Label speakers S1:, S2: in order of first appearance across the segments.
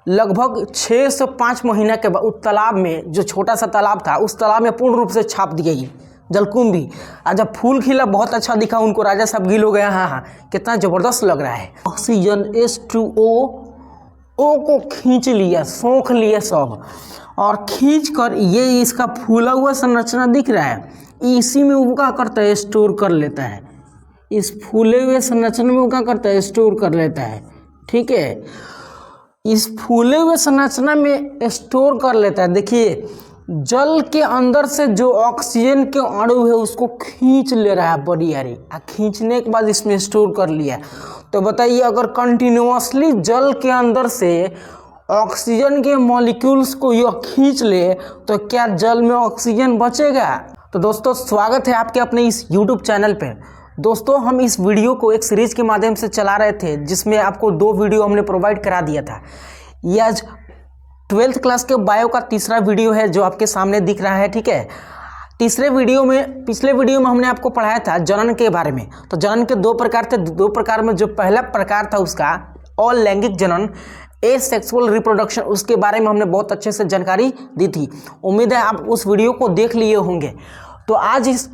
S1: लगभग 6 से 5 महीना के बाद उस तालाब में, जो छोटा सा तालाब था, उस तालाब में पूर्ण रूप से छाप दी गई जलकुंभी। और जब फूल खिला बहुत अच्छा दिखा उनको, राजा साहब गिल हो गया। हाँ हाँ, कितना ज़बरदस्त लग रहा है। ऑक्सीजन H2O को खींच लिया, सोख लिया सब, और खींच कर ये इसका फूला हुआ संरचना दिख रहा है, इसी में वो क्या करता है, स्टोर कर लेता है। इस फूले हुए संरचना में वो क्या करता है, स्टोर कर लेता है। ठीक है, इस फूले हुए संरचना में स्टोर कर लेता है। देखिए, जल के अंदर से जो ऑक्सीजन के अणु है उसको खींच ले रहा है बड़ी यारी, खींचने के बाद इसमें स्टोर कर लिया। तो बताइए, अगर कंटिन्यूअसली जल के अंदर से ऑक्सीजन के मॉलिक्यूल्स को यह खींच ले तो क्या जल में ऑक्सीजन बचेगा? तो दोस्तों, स्वागत है आपके अपने इस YouTube चैनल पे। दोस्तों, हम इस वीडियो को एक सीरीज के माध्यम से चला रहे थे, जिसमें आपको 2 वीडियो हमने प्रोवाइड करा दिया था। ये आज 12th क्लास के बायो का तीसरा वीडियो है जो आपके सामने दिख रहा है। ठीक है, पिछले वीडियो में हमने आपको पढ़ाया था जनन के बारे में। तो जनन के 2 प्रकार थे। 2 प्रकार में जो पहला प्रकार था उसका अलैंगिक जनन, एसेक्सुअल रिप्रोडक्शन, उसके बारे में हमने बहुत अच्छे से जानकारी दी थी। उम्मीद है आप उस वीडियो को देख लिए होंगे। तो आज इस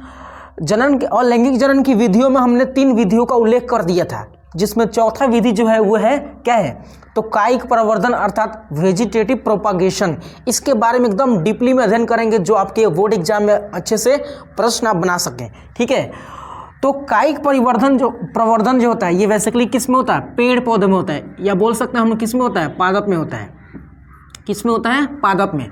S1: जनन के अलैंगिक जनन की विधियों में हमने 3 विधियों का उल्लेख कर दिया था, जिसमें चौथा विधि जो है वो है क्या है, तो कायिक प्रवर्धन अर्थात वेजिटेटिव प्रोपागेशन। इसके बारे में एकदम डीपली में अध्ययन करेंगे, जो आपके बोर्ड एग्जाम में अच्छे से प्रश्न आप बना सकें। ठीक है, तो कायिक प्रवर्धन जो होता है, ये बेसिकली किस में होता है, पेड़ पौधे में होता है, या बोल सकते हैं हम किस में होता है, पादप में होता है। किस में होता है, पादप में।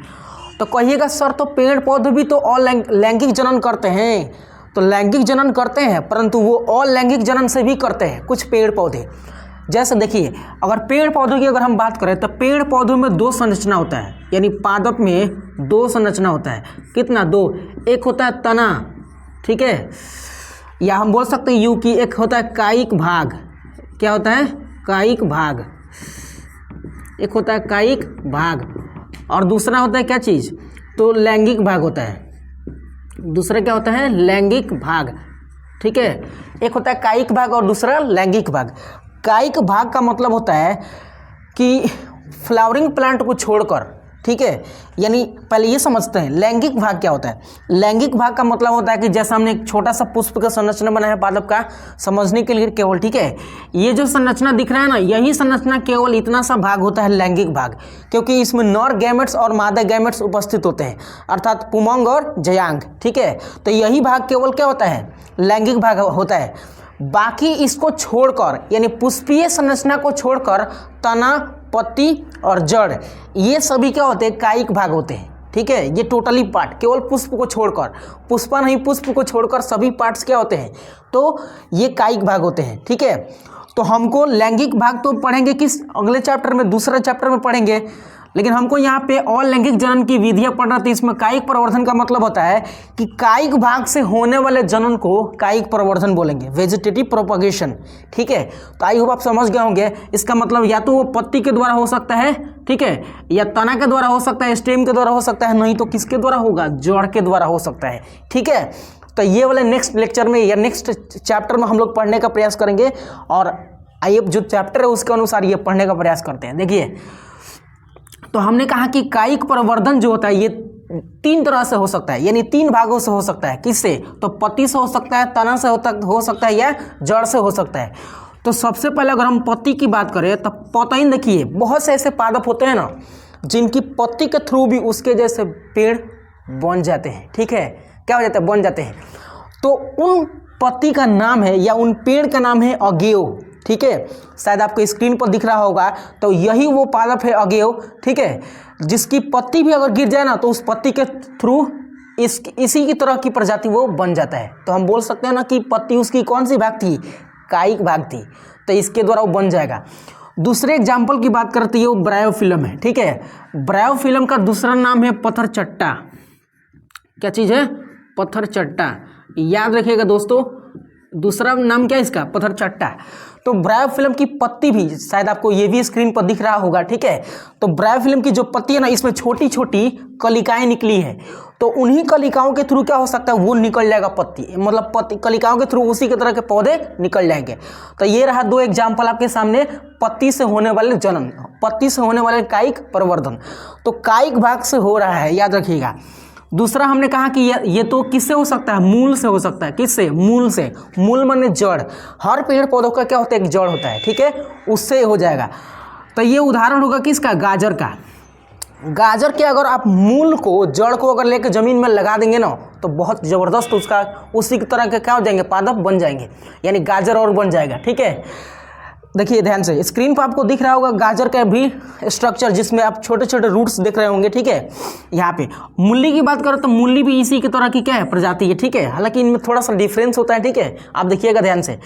S1: तो कहिएगा सर, तो पेड़ पौधे भी तो अलैंगिक जनन करते हैं। तो लैंगिक जनन करते हैं, परंतु वो अलैंगिक जनन से भी करते हैं कुछ पेड़ पौधे। जैसे देखिए, अगर पेड़ पौधों की अगर हम बात करें तो पेड़ पौधों में 2 संरचना होता है, यानी पादप में 2 संरचना होता है। कितना? 2। एक होता है तना, ठीक है, या हम बोल सकते हैं यूं कि एक होता है कायिक भाग। क्या होता है? कायिक भाग। एक होता है कायिक भाग, और दूसरा होता है क्या चीज़, तो लैंगिक भाग होता है। दूसरा क्या होता है? लैंगिक भाग। ठीक है, एक होता है कायिक भाग और दूसरा लैंगिक भाग। कायिक भाग का मतलब होता है कि फ्लावरिंग प्लांट को छोड़कर, ठीक है, यानी पहले ये समझते हैं लैंगिक भाग क्या होता है। लैंगिक भाग का मतलब होता है कि जैसा हमने एक छोटा सा पुष्प का संरचना बनाया है पादप का, समझने के लिए केवल, ठीक है, ये जो संरचना दिख रहा है ना, यही संरचना केवल इतना सा भाग होता है लैंगिक भाग, क्योंकि इसमें नर गैमेट्स और मादा गैमेट्स उपस्थित होते हैं, अर्थात पुमंग और जयांग। ठीक है, तो यही भाग केवल क्या होता है, लैंगिक भाग होता है। बाकी इसको छोड़कर, यानी पुष्पीय संरचना को छोड़कर तना, पत्ती और जड़, ये सभी क्या होते हैं, कायिक भाग होते हैं। ठीक है, ये टोटली पार्ट, केवल पुष्प को छोड़कर, पुष्पा नहीं, पुष्प को छोड़कर सभी पार्ट्स क्या होते हैं, तो ये कायिक भाग होते हैं। ठीक है, तो हमको लैंगिक भाग तो पढ़ेंगे किस अगले चैप्टर में, दूसरे चैप्टर में पढ़ेंगे, लेकिन हमको यहाँ पे अलैंगिक जनन की विधियाँ पढ़ना थी। इसमें कायिक प्रवर्धन का मतलब होता है कि कायिक भाग से होने वाले जनन को कायिक प्रवर्धन बोलेंगे, वेजिटेटिव प्रोपगेशन। ठीक है, तो आई होप आप समझ गए होंगे। इसका मतलब या तो वो पत्ती के द्वारा हो सकता है, ठीक है, या तना के द्वारा हो सकता है, स्टेम के द्वारा हो सकता है, नहीं तो किसके द्वारा होगा, जड़ के द्वारा हो सकता है। ठीक है, तो ये वाले नेक्स्ट लेक्चर में या नेक्स्ट चैप्टर में हम लोग पढ़ने का प्रयास करेंगे, और आइए जो चैप्टर है उसके अनुसार ये पढ़ने का प्रयास करते हैं। देखिए, तो हमने कहा कि कायिक प्रवर्धन जो होता है ये 3 तरह से हो सकता है, यानी 3 भागों से हो सकता है। किससे? तो पत्ती से हो सकता है, तना से हो सकता है, या जड़ से हो सकता है। तो सबसे पहले अगर हम पत्ती की बात करें तो पत्ती, देखिए बहुत से ऐसे पादप होते हैं ना, जिनकी पत्ती के थ्रू भी उसके जैसे पेड़ बन जाते हैं। ठीक है, क्या हो जाता है, बन जाते हैं। तो उन पत्ती का नाम है, या उन पेड़ का नाम है अगेव। ठीक है, शायद आपको स्क्रीन पर दिख रहा होगा, तो यही वो पादप है अगेव। ठीक है, जिसकी पत्ती भी अगर गिर जाए ना, तो उस पत्ती के थ्रू इसी की तरह की प्रजाति वो बन जाता है। तो हम बोल सकते हैं ना कि पत्ती उसकी कौन सी भाग थी, कायिक भाग थी, तो इसके द्वारा वो बन जाएगा। दूसरे एग्जाम्पल की बात करते हैं, वो ब्रायोफिलम है। ठीक है, ब्रायोफिलम का दूसरा नाम है पत्थर चट्टा। क्या चीज़ है? पत्थर चट्टा। याद रखिएगा दोस्तों, दूसरा नाम क्या है इसका, पत्थर चट्टा। तो ब्रायोफिल्म की पत्ती भी शायद आपको ये भी स्क्रीन पर दिख रहा होगा, ठीक है। तो ब्रायोफिल्म की जो पत्ती है ना, इसमें छोटी छोटी कलिकाएं निकली है, तो उन्हीं कलिकाओं के थ्रू क्या हो सकता है, वो निकल जाएगा पत्ती, मतलब पत्ती कलिकाओं के थ्रू उसी के तरह के पौधे निकल जाएंगे। तो ये रहा 2 एग्जाम्पल आपके सामने, पत्ती से होने वाले जनन, पत्ती से होने वाले कायिक परिवर्धन। तो कायिक भाग से हो रहा है, याद रखिएगा। दूसरा हमने कहा कि ये तो किससे हो सकता है, मूल से हो सकता है। किससे? मूल से। मूल माने जड़, हर पेड़ पौधों का क्या होता है, एक जड़ होता है, ठीक है, उससे हो जाएगा। तो ये उदाहरण होगा किसका, गाजर का। गाजर के अगर आप मूल को, जड़ को अगर लेकर जमीन में लगा देंगे ना, तो बहुत ज़बरदस्त उसका उसी की तरह के क्या हो जाएंगे, पादप बन जाएंगे, यानी गाजर और बन जाएगा, ठीक है। देखिए ध्यान से, स्क्रीन पर आपको दिख रहा होगा गाजर का भी स्ट्रक्चर, जिसमें आप छोटे छोटे रूट्स देख रहे होंगे, ठीक है। यहाँ पे मूली की बात करें तो मूली भी इसी की तरह की क्या है, प्रजाति है, ठीक है। हालांकि इनमें थोड़ा सा डिफरेंस होता है, ठीक है, आप देखिएगा ध्यान से।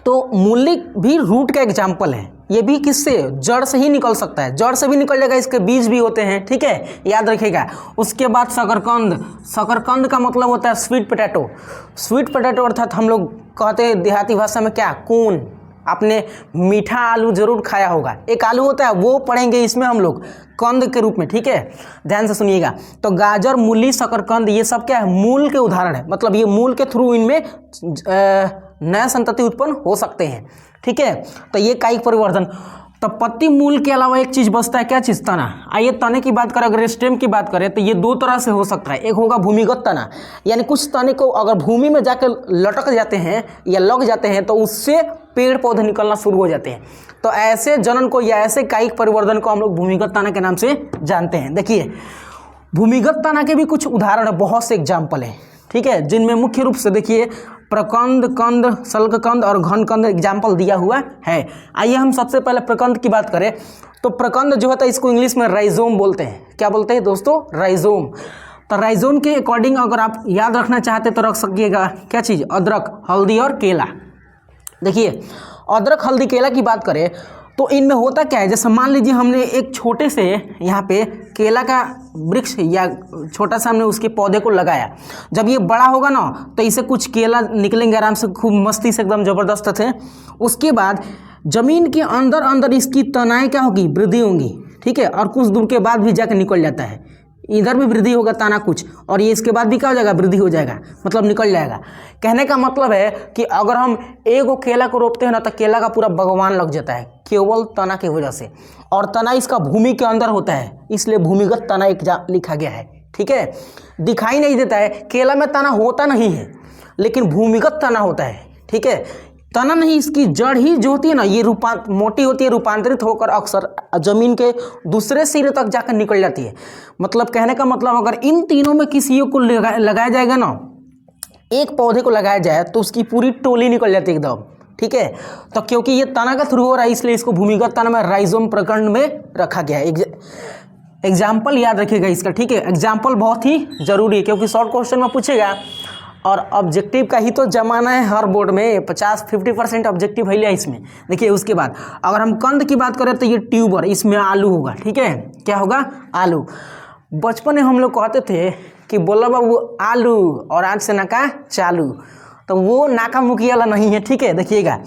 S1: तो मूली भी रूट का एग्जाम्पल है, ये भी किससे, जड़ से ही निकल सकता है, जड़ से भी निकल जाएगा, इसके बीज भी होते हैं, ठीक है, याद रखिएगा। उसके बाद शकरकंद, शकरकंद का मतलब होता है स्वीट पोटैटो। स्वीट पोटैटो अर्थात हम लोग कहते हैं देहाती भाषा में क्या, कून। आपने मीठा आलू जरूर खाया होगा, एक आलू होता है, वो पढ़ेंगे इसमें हम लोग कंद के रूप में, ठीक है, ध्यान से सुनिएगा। तो गाजर, मूली, शकरकंद, ये सब क्या है, मूल के उदाहरण है, मतलब ये मूल के थ्रू इनमें नया संतति उत्पन्न हो सकते हैं, ठीक है। तो ये कायिक परिवर्धन। तो पत्ती मूल के अलावा एक चीज बचता है, क्या चीज, तना। आइए तने की बात करें, अगर स्टेम की बात करें तो ये 2 तरह से हो सकता है। एक होगा भूमिगत तना, यानी कुछ तने को अगर भूमि में जाकर लटक जाते हैं या लग जाते हैं तो उससे पेड़ पौधे निकलना शुरू हो जाते हैं। तो ऐसे जनन को या ऐसे कायिक परिवर्धन को हम लोग भूमिगत तना के नाम से जानते हैं। देखिए भूमिगत तना के भी कुछ उदाहरण है, बहुत से एग्जाम्पल हैं, ठीक है, जिनमें मुख्य रूप से देखिए प्रकंद, कंद, शल्ककंद और घनकंद एग्जाम्पल दिया हुआ है। आइए हम सबसे पहले प्रकंद की बात करें तो प्रकंद जो होता है इसको इंग्लिश में राइजोम बोलते हैं। क्या बोलते हैं दोस्तों, राइजोम। तो राइजोम के अकॉर्डिंग अगर आप याद रखना चाहते तो रख सकिएगा क्या चीज़, अदरक, हल्दी और केला। देखिए अदरक, हल्दी, केला की बात करें तो इनमें होता क्या है, जैसे मान लीजिए हमने एक छोटे से यहाँ पे केला का वृक्ष या छोटा सा हमने उसके पौधे को लगाया, जब ये बड़ा होगा ना तो इसे कुछ केला निकलेंगे आराम से, खूब मस्ती से, एकदम ज़बरदस्त थे। उसके बाद ज़मीन के अंदर अंदर इसकी तनाएँ क्या होगी, वृद्धि होंगी, ठीक है, और कुछ दूर के बाद भी जाकर निकल जाता है, इधर भी वृद्धि होगा तना कुछ, और ये इसके बाद भी क्या हो जाएगा, वृद्धि हो जाएगा, मतलब निकल जाएगा। कहने का मतलब है कि अगर हम एक केला को रोपते हैं ना तो केला का पूरा बागवान लग जाता है केवल तना की वजह से, और तना इसका भूमि के अंदर होता है, इसलिए भूमिगत तना एक लिखा गया है, ठीक है। दिखाई नहीं देता है, केला में तना होता नहीं है लेकिन भूमिगत तना होता है, ठीक है। तना नहीं, इसकी जड़ ही जो होती है ना, ये मोटी होती है, रूपांतरित होकर अक्सर जमीन के दूसरे सिरे तक जाकर निकल जाती है। मतलब कहने का मतलब अगर इन तीनों में किसी को लगाया जाएगा ना, एक पौधे को लगाया जाए तो उसकी पूरी टोली निकल जाती है एकदम, ठीक है। तो क्योंकि ये तना का थ्रू हो रहा है इसलिए इसको भूमिगत तना में राइजोम प्रकंड में रखा गया है। एग्जाम्पल याद रखिएगा इसका, ठीक है, एग्जाम्पल बहुत ही जरूरी है क्योंकि शॉर्ट क्वेश्चन में पूछेगा, और ऑब्जेक्टिव का ही तो जमाना है हर बोर्ड में, 50-50% ऑब्जेक्टिव है इसमें। देखिए उसके बाद अगर हम कंद की बात करें तो ये ट्यूबर, इसमें आलू होगा, ठीक है, क्या होगा, आलू। बचपन में हम लोग कहते थे कि बोला बाबू आलू, और आज से नाका चालू, तो वो नाका मुखी वाला नहीं है, ठीक है। देखिएगा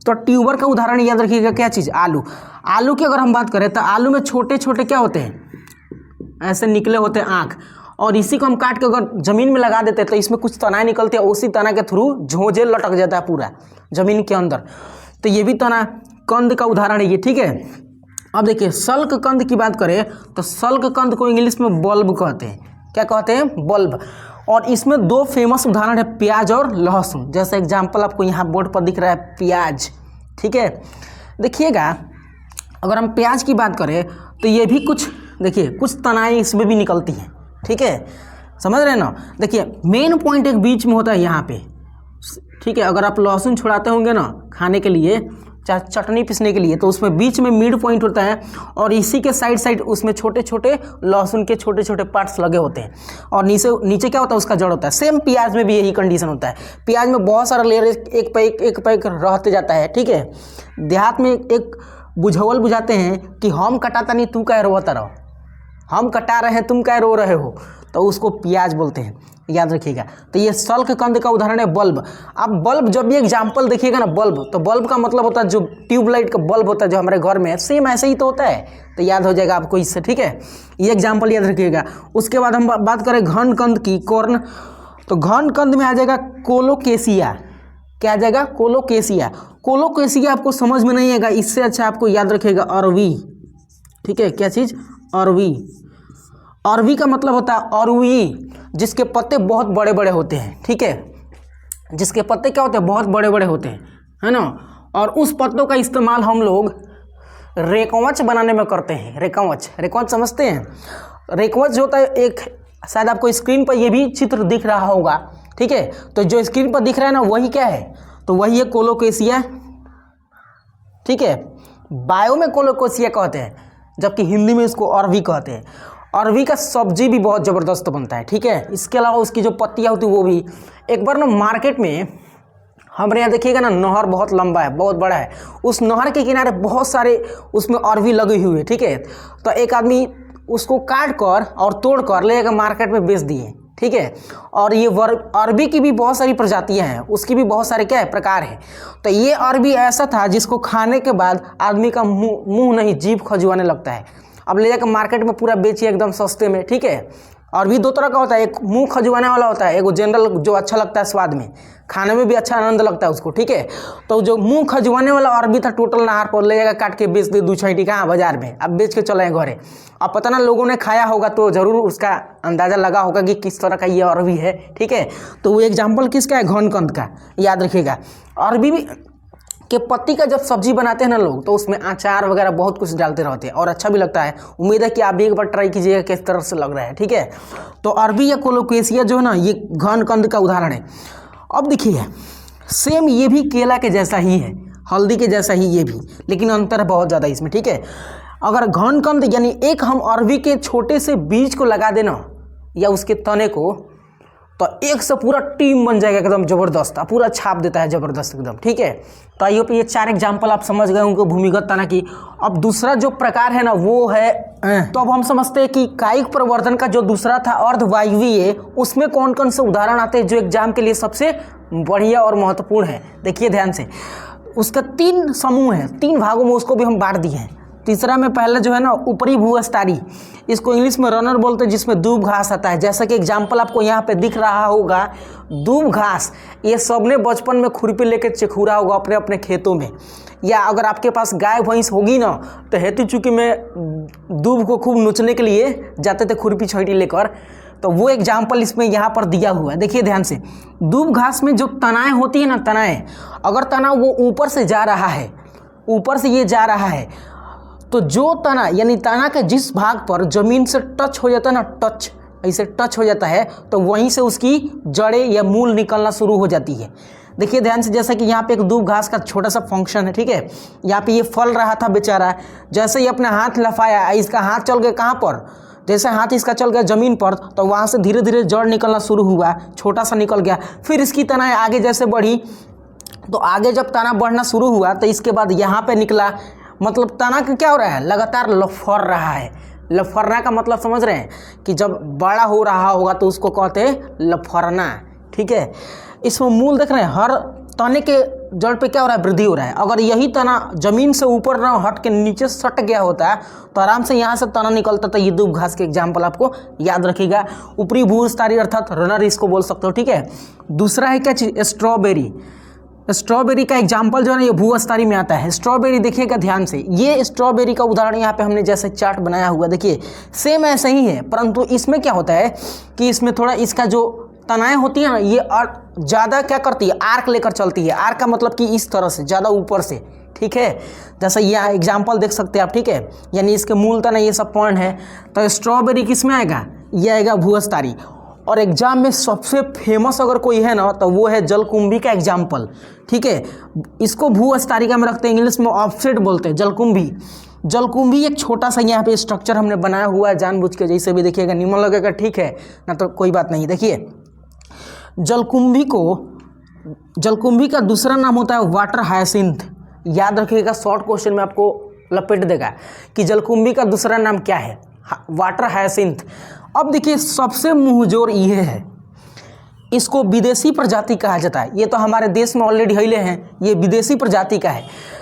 S1: तो ट्यूबर का उदाहरण याद रखिएगा, क्या चीज़, आलू। आलू की अगर हम बात करें तो आलू में छोटे छोटे क्या होते हैं, ऐसे निकले होते हैं आँख, और इसी को हम काट के अगर ज़मीन में लगा देते हैं तो इसमें कुछ तनाएं निकलती है, उसी तना के थ्रू झोंझे लटक जाता है पूरा ज़मीन के अंदर। तो ये भी तना कंद का उदाहरण है ये, ठीक है। अब देखिए शल्क कंद की बात करें तो शल्क कंद को इंग्लिश में बल्ब कहते हैं। क्या कहते हैं, बल्ब। और इसमें 2 फेमस उदाहरण है, प्याज और लहसुन। जैसे एग्जाम्पल आपको यहाँ बोर्ड पर दिख रहा है, प्याज, ठीक है। देखिएगा अगर हम प्याज की बात करें तो ये भी कुछ, देखिए कुछ तनाएं इसमें भी निकलती हैं, ठीक है, समझ रहे हैं ना। देखिए मेन पॉइंट एक बीच में होता है यहाँ पे, ठीक है। अगर आप लहसुन छुड़ाते होंगे ना खाने के लिए, चाहे चटनी पीसने के लिए, तो उसमें बीच में मिड पॉइंट होता है, और इसी के साइड साइड उसमें छोटे छोटे लहसुन के छोटे छोटे पार्ट्स लगे होते हैं, और नीचे क्या होता है, उसका जड़ होता है। सेम प्याज में भी यही कंडीशन होता है। प्याज में बहुत सारा लेयर एक पे एक रहते जाता है, ठीक है। देहात में एक बुझावल बुझाते हैं कि हम कटाता नहीं तू कह रोता रहो, हम कटा रहे हैं तुम कह रो रहे हो, तो उसको प्याज बोलते हैं। याद रखिएगा। तो ये सल्क कंद का उदाहरण है बल्ब। आप बल्ब जब भी एग्जाम्पल देखिएगा ना, बल्ब, तो बल्ब का मतलब होता है जो ट्यूबलाइट का बल्ब होता है जो हमारे घर में है, सेम ऐसे ही तो होता है। तो याद हो जाएगा आपको इससे, ठीक है, ये एग्जाम्पल याद रखिएगा। उसके बाद हम बात करें घन कंद की, कॉर्न, तो घन कंद में आ जाएगा कोलोकेशिया। क्या आ जाएगा? कोलोकेशिया। कोलोकेशिया आपको समझ में नहीं आएगा, इससे अच्छा आपको याद रखिएगा अरवी, ठीक है। क्या चीज़? अरवी। अरवी का मतलब होता है अरुई, जिसके पत्ते बहुत बड़े बड़े होते हैं, ठीक है, जिसके पत्ते क्या होते हैं? बहुत बड़े बड़े होते हैं, है ना। और उस पत्तों का इस्तेमाल हम लोग रेकवच बनाने में करते हैं। रेकवच, रेकवच समझते हैं? रेकवच जो होता है, एक शायद आपको स्क्रीन पर ये भी चित्र दिख रहा होगा, ठीक है। तो जो स्क्रीन पर दिख रहा है ना, वही क्या है? तो वही है कोलोकेशिया, ठीक है। बायो में कोलोकेशिया कहते हैं, जबकि हिंदी में इसको अरवी कहते हैं। अरवी का सब्जी भी बहुत ज़बरदस्त बनता है, ठीक है। इसके अलावा उसकी जो पत्तियाँ होती है वो भी। एक बार ना मार्केट में हमारे यहाँ देखिएगा ना, नहर बहुत लंबा है, बहुत बड़ा है, उस नहर के किनारे बहुत सारे उसमें अरवी लगी हुई है, ठीक है। तो एक आदमी उसको काट कर और तोड़ कर ले जाकर मार्केट में बेच दिए, ठीक है। और ये अरबी की भी बहुत सारी प्रजातियां हैं, उसकी भी बहुत सारे क्या है? प्रकार हैं। तो ये अरबी ऐसा था जिसको खाने के बाद आदमी का मुंह नहीं, जीभ खजुआने लगता है। अब ले जाकर मार्केट में पूरा बेचिए एकदम सस्ते में, ठीक है। अरबी दो तरह का होता है, एक मुंह खजुआने वाला होता है, एक जनरल जो अच्छा लगता है स्वाद में, खाने में भी अच्छा आनंद लगता है उसको, ठीक है। तो जो मुंह खजुआने वाला अरबी था, टोटल नहर पर ले जाकर काट के बेच दे 2 छींटी कहाँ बाजार में, अब बेच के चले घरे। अब पता ना लोगों ने खाया होगा तो ज़रूर उसका अंदाज़ा लगा होगा कि किस तरह का ये अरबी है, ठीक है। तो वो एग्जाम्पल किसका है? घन कंद का, याद रखिएगा। अरबी भी के पत्ती का जब सब्जी बनाते हैं ना लोग, तो उसमें अचार वगैरह बहुत कुछ डालते रहते हैं और अच्छा भी लगता है। उम्मीद है कि आप भी एक बार ट्राई कीजिएगा किस तरह से लग रहा है, ठीक है। तो अरबी या कोलोकेशिया जो है ना, ये घन कंद का उदाहरण है। अब देखिए, सेम ये भी केला के जैसा ही है, हल्दी के जैसा ही ये भी, लेकिन अंतर है बहुत ज़्यादा इसमें, ठीक है। अगर घन कंद यानी एक हम अरबी के छोटे से बीज को लगा देना या उसके तने को, तो एक से पूरा टीम बन जाएगा एकदम ज़बरदस्त, पूरा छाप देता है ज़बरदस्त एकदम, ठीक है। तो आई होप ये 4 एग्जाम्पल आप समझ गए होंगे भूमिगत तना की। अब दूसरा जो प्रकार है ना, वो है तो अब हम समझते हैं कि कायिक प्रवर्धन का जो दूसरा था अर्धवायवीय, उसमें कौन कौन से उदाहरण आते हैं जो एग्जाम के लिए सबसे बढ़िया और महत्वपूर्ण है। देखिए ध्यान से, उसका 3 समूह है, 3 भागों में उसको भी हम बांट दिए हैं। तीसरा में पहले जो है ना, ऊपरी भूस्तरीय, इसको इंग्लिश में रनर बोलते हैं, जिसमें दूब घास आता है। जैसा कि एग्जाम्पल आपको यहाँ पे दिख रहा होगा, दूब घास, ये सबने बचपन में खुरपी लेके चखूरा होगा अपने अपने खेतों में, या अगर आपके पास गाय भैंस होगी ना, तो हेतु चूँकि में दूब को खूब नोचने के लिए जाते थे खुरपी छींटी लेकर, तो वो एग्जाम्पल इसमें यहाँ पर दिया हुआ है। देखिए ध्यान से, दूब घास में जो तनाएँ होती है ना, तनाएँ, अगर तना वो ऊपर से जा रहा है, ऊपर से ये जा रहा है, तो जो तना यानी तना के जिस भाग पर जमीन से टच हो जाता है ना, टच ऐसे टच हो जाता है, तो वहीं से उसकी जड़ें या मूल निकलना शुरू हो जाती है। देखिए ध्यान से, जैसा कि यहाँ पे एक दूब घास का छोटा सा फंक्शन है, ठीक है। यहाँ पे ये फल रहा था बेचारा, जैसे ही अपना हाथ लफाया, इसका हाथ चल गया कहाँ पर? जैसे हाथ इसका चल गया ज़मीन पर, तो वहाँ से धीरे धीरे जड़ निकलना शुरू हुआ, छोटा सा निकल गया। फिर इसकी तनाएँ आगे जैसे बढ़ी, तो आगे जब तना बढ़ना शुरू हुआ, तो इसके बाद यहाँ पर निकला, मतलब तना का क्या हो रहा है? लगातार लफर रहा है। लफरना का मतलब समझ रहे हैं कि जब बड़ा हो रहा होगा तो उसको कहते हैं लफरना, ठीक है। इसमें मूल देख रहे हैं, हर तने के जड़ पे क्या हो रहा है? वृद्धि हो रहा है। अगर यही तना जमीन से ऊपर ना हट के नीचे सट गया होता है, तो आराम से यहाँ से तना निकलता था। ये दूब घास के एग्जाम्पल आपको याद रखिएगा। ऊपरी भूस्तरीय अर्थात रनर इसको बोल सकते हो, ठीक है। दूसरा है क्या चीज़? स्ट्रॉबेरी। स्ट्रॉबेरी का एग्जाम्पल जो है ना, ये भूस्तरीय में आता है। स्ट्रॉबेरी देखिएगा ध्यान से, ये स्ट्रॉबेरी का उदाहरण यहाँ पे हमने जैसे चार्ट बनाया हुआ, देखिए सेम ऐसा ही है, परंतु इसमें क्या होता है कि इसमें थोड़ा इसका जो तनाएँ होती है ना, ये ज़्यादा क्या करती है? आर्क लेकर चलती है। आर्क का मतलब कि इस तरह से, ज़्यादा ऊपर से, ठीक है। जैसा यह एग्जाम्पल देख सकते हैं आप, ठीक है, यानी इसके मूल तना ये सब पॉइंट है। तो स्ट्रॉबेरी किस में आएगा? ये आएगा भूस्तरीय। और एग्जाम में सबसे फेमस अगर कोई है ना, तो वो है जलकुंभी का एग्जाम्पल, ठीक है। इसको भूस्तरीय में रखते हैं, इंग्लिश में ऑफसेट बोलते हैं, जलकुंभी। जलकुंभी एक छोटा सा यहाँ पे स्ट्रक्चर हमने बनाया हुआ है जानबूझ के, जैसे भी देखिएगा निमन लगेगा, ठीक है ना, तो कोई बात नहीं। देखिए जलकुंभी का दूसरा नाम होता है वाटर हायसिंथ। याद रखिएगा, शॉर्ट क्वेश्चन में आपको लपेट देगा कि जलकुंभी का दूसरा नाम क्या है? Water hyacinth. अब देखिए सबसे मुंहजोर ये है इसको विदेशी प्रजाति कहा जाता है। ये तो हमारे देश में ऑलरेडी हिले हैं, ये विदेशी प्रजाति का है।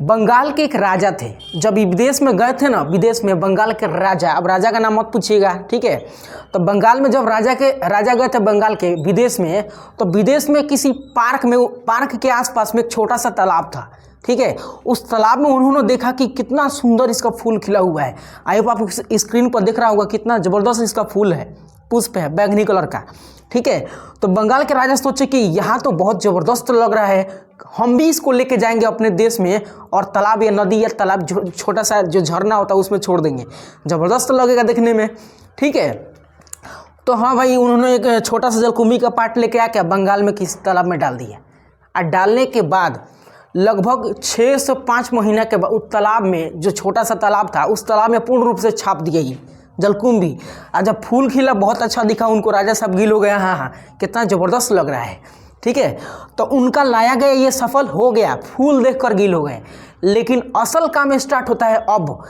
S1: बंगाल के एक राजा थे, जब विदेश में गए थे ना, विदेश में बंगाल के राजा, अब राजा का नाम मत पूछिएगा, ठीक है। तो बंगाल में जब राजा गए थे बंगाल के विदेश में, तो विदेश में किसी पार्क के आसपास में एक छोटा सा तालाब था, ठीक है। उस तालाब में उन्होंने देखा कि कितना सुंदर इसका फूल खिला हुआ है। आई होप आप स्क्रीन पर देख रहा होगा कितना ज़बरदस्त इसका फूल है, पुष्प है बैगनी कलर का, ठीक है। तो बंगाल के राजा सोचे कि यहाँ तो बहुत ज़बरदस्त लग रहा है, हम भी इसको लेके जाएंगे अपने देश में और तालाब या नदी या तालाब छोटा सा जो झरना होता है उसमें छोड़ देंगे, ज़बरदस्त लगेगा देखने में, ठीक है। तो हाँ भाई, उन्होंने एक छोटा सा जलकुंभी का पार्ट लेके आके बंगाल में किसी तालाब में डाल दिया। और डालने के बाद लगभग 6 से 5 महीना के बाद उस तालाब में, जो छोटा सा तालाब था, उस तालाब में पूर्ण रूप से छाप दी गई जलकुंभी। और जब फूल खिला बहुत अच्छा दिखा उनको, राजा सब गिल हो गया, हाँ कितना ज़बरदस्त लग रहा है, ठीक है। तो उनका लाया गया ये सफल हो गया, फूल देखकर गिल हो गए। लेकिन असल काम स्टार्ट होता है अब।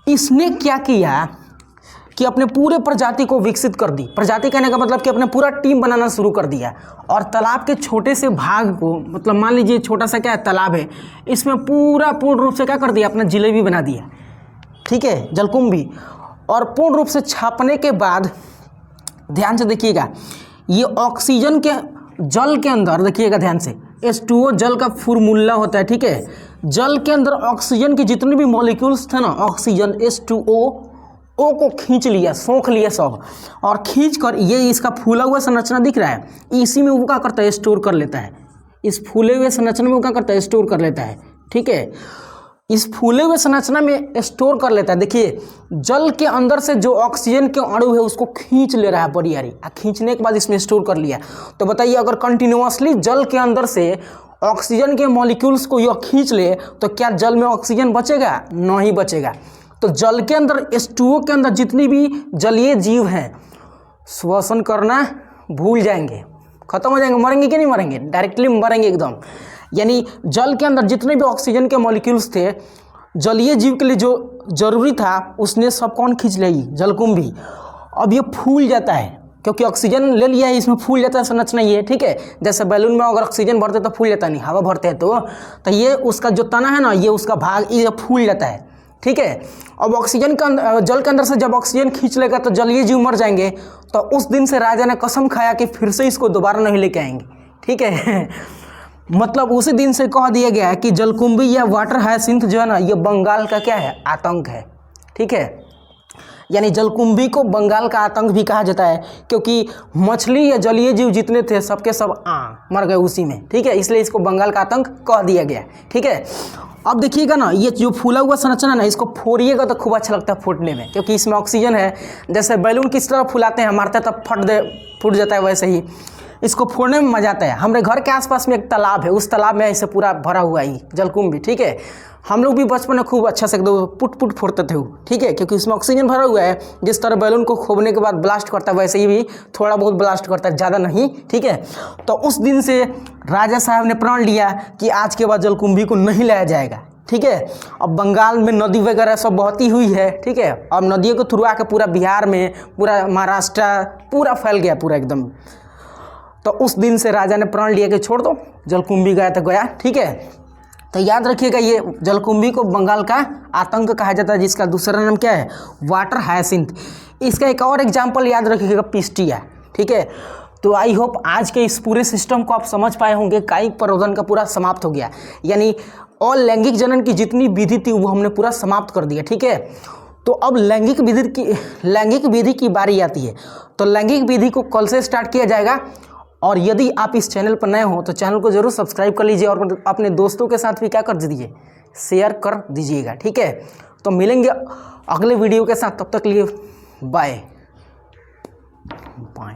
S1: इसने क्या किया कि अपने पूरे प्रजाति को विकसित कर दी। प्रजाति कहने का मतलब कि अपने पूरा टीम बनाना शुरू कर दिया। और तालाब के छोटे से भाग को, मतलब मान लीजिए छोटा सा क्या है तालाब है, इसमें पूर्ण रूप से क्या कर दिया, अपना जिलेबी बना दिया, ठीक है, जलकुंभी। और पूर्ण रूप से छापने के बाद ध्यान से देखिएगा, ये ऑक्सीजन के जल के अंदर, देखिएगा ध्यान से, H2O जल का फॉर्मूला होता है, ठीक है। जल के अंदर ऑक्सीजन के जितने भी मॉलिक्यूल्स थे ना, ऑक्सीजन H2O को खींच लिया, सोख लिया सब, और खींच कर ये इसका फूला हुआ संरचना दिख रहा है, इसी में वो क्या करता है, स्टोर कर लेता है। इस फूले हुए संरचना में वो क्या करता है, स्टोर कर लेता है, ठीक है। इस फूले हुए संरचना में स्टोर कर लेता है। देखिए, जल के अंदर से जो ऑक्सीजन के अणु है उसको खींच ले रहा है बरियारी, खींचने के बाद इसमें स्टोर कर लिया। तो बताइए, अगर कंटिन्यूअसली जल के अंदर से ऑक्सीजन के मॉलिक्यूल्स को यह खींच ले तो क्या जल में ऑक्सीजन बचेगा? नहीं बचेगा। तो जल के अंदर H2O के अंदर जितनी भी जलीय जीव हैं श्वसन करना भूल जाएंगे, खत्म हो जाएंगे, मरेंगे कि नहीं मरेंगे, डायरेक्टली मरेंगे एकदम। यानी जल के अंदर जितने भी ऑक्सीजन के मॉलिक्यूल्स थे, जलीय जीव के लिए जो जरूरी था, उसने सब कौन खींच ली? जलकुंभी। अब ये फूल जाता है, क्योंकि ऑक्सीजन ले लिया है, इसमें फूल जाता है संरचना ये, ठीक है। जैसे बैलून में अगर ऑक्सीजन भरते तो फूल जाता नहीं, हवा भरते हैं तो ये उसका जो तना है ना, ये उसका भाग, ये फूल जाता है, ठीक है। अब ऑक्सीजन का जल के अंदर से जब ऑक्सीजन खींच लेगा तो जलीय जीव मर जाएंगे। तो उस दिन से राजा ने कसम खाया कि फिर से इसको दोबारा नहीं लेके आएंगे, ठीक है। मतलब उसी दिन से कह दिया गया है कि जलकुंभी या वाटर हायसिंथ जो है ना, ये बंगाल का क्या है, आतंक है, ठीक है। यानी जलकुंभी को बंगाल का आतंक भी कहा जाता है, क्योंकि मछली या जलीय जीव जितने थे सबके सब मर गए उसी में, ठीक है। इसलिए इसको बंगाल का आतंक कह दिया गया, ठीक है। अब देखिएगा ना, ये जो फूला हुआ संरचना ना, इसको फोड़िएगा तो खूब अच्छा लगता है फूटने में, क्योंकि इसमें ऑक्सीजन है। जैसे बैलून किस तरह फुलाते हैं, मारते हैं तब फूट जाता है, वैसे ही इसको फोड़ने में मजा आता है। हमारे घर के आसपास में एक तालाब है, उस तालाब में ऐसे पूरा भरा हुआ ही जलकुंभी, ठीक है। हम लोग भी बचपन में खूब अच्छा से एकदम पुट फोड़ते थे, ठीक है, क्योंकि उसमें ऑक्सीजन भरा हुआ है। जिस तरह बैलून को खोदने के बाद ब्लास्ट करता है, वैसे ही भी थोड़ा बहुत ब्लास्ट करता है, ज़्यादा नहीं, ठीक है। तो उस दिन से राजा साहब ने प्रण लिया कि आज के बाद जलकुंभी को नहीं लाया जाएगा, ठीक है। अब बंगाल में नदी वगैरह सब बहती हुई है, ठीक है। अब नदियों के थ्रू आके पूरा बिहार में, पूरा महाराष्ट्र पूरा फैल गया पूरा एकदम। तो उस दिन से राजा ने प्रण लिया कि छोड़ दो, जलकुंभी गया तो गया, ठीक है। तो याद रखिएगा, ये जलकुंभी को बंगाल का आतंक कहा जाता है, जिसका दूसरा नाम क्या है, वाटर हायसिंथ। इसका एक और एग्जाम्पल याद रखिएगा, पिस्टिया, ठीक है। तो आई होप आज के इस पूरे सिस्टम को आप समझ पाए होंगे। कायिक प्ररोधन का पूरा समाप्त हो गया, यानी और लैंगिक जनन की जितनी विधि थी वो हमने पूरा समाप्त कर दिया, ठीक है। तो अब लैंगिक विधि की बारी आती है। तो लैंगिक विधि को कल से स्टार्ट किया जाएगा। और यदि आप इस चैनल पर नए हो तो चैनल को जरूर सब्सक्राइब कर लीजिए और अपने दोस्तों के साथ भी क्या कर दीजिए, शेयर कर दीजिएगा, ठीक है। तो मिलेंगे अगले वीडियो के साथ, तब तक लिए बाय बाय।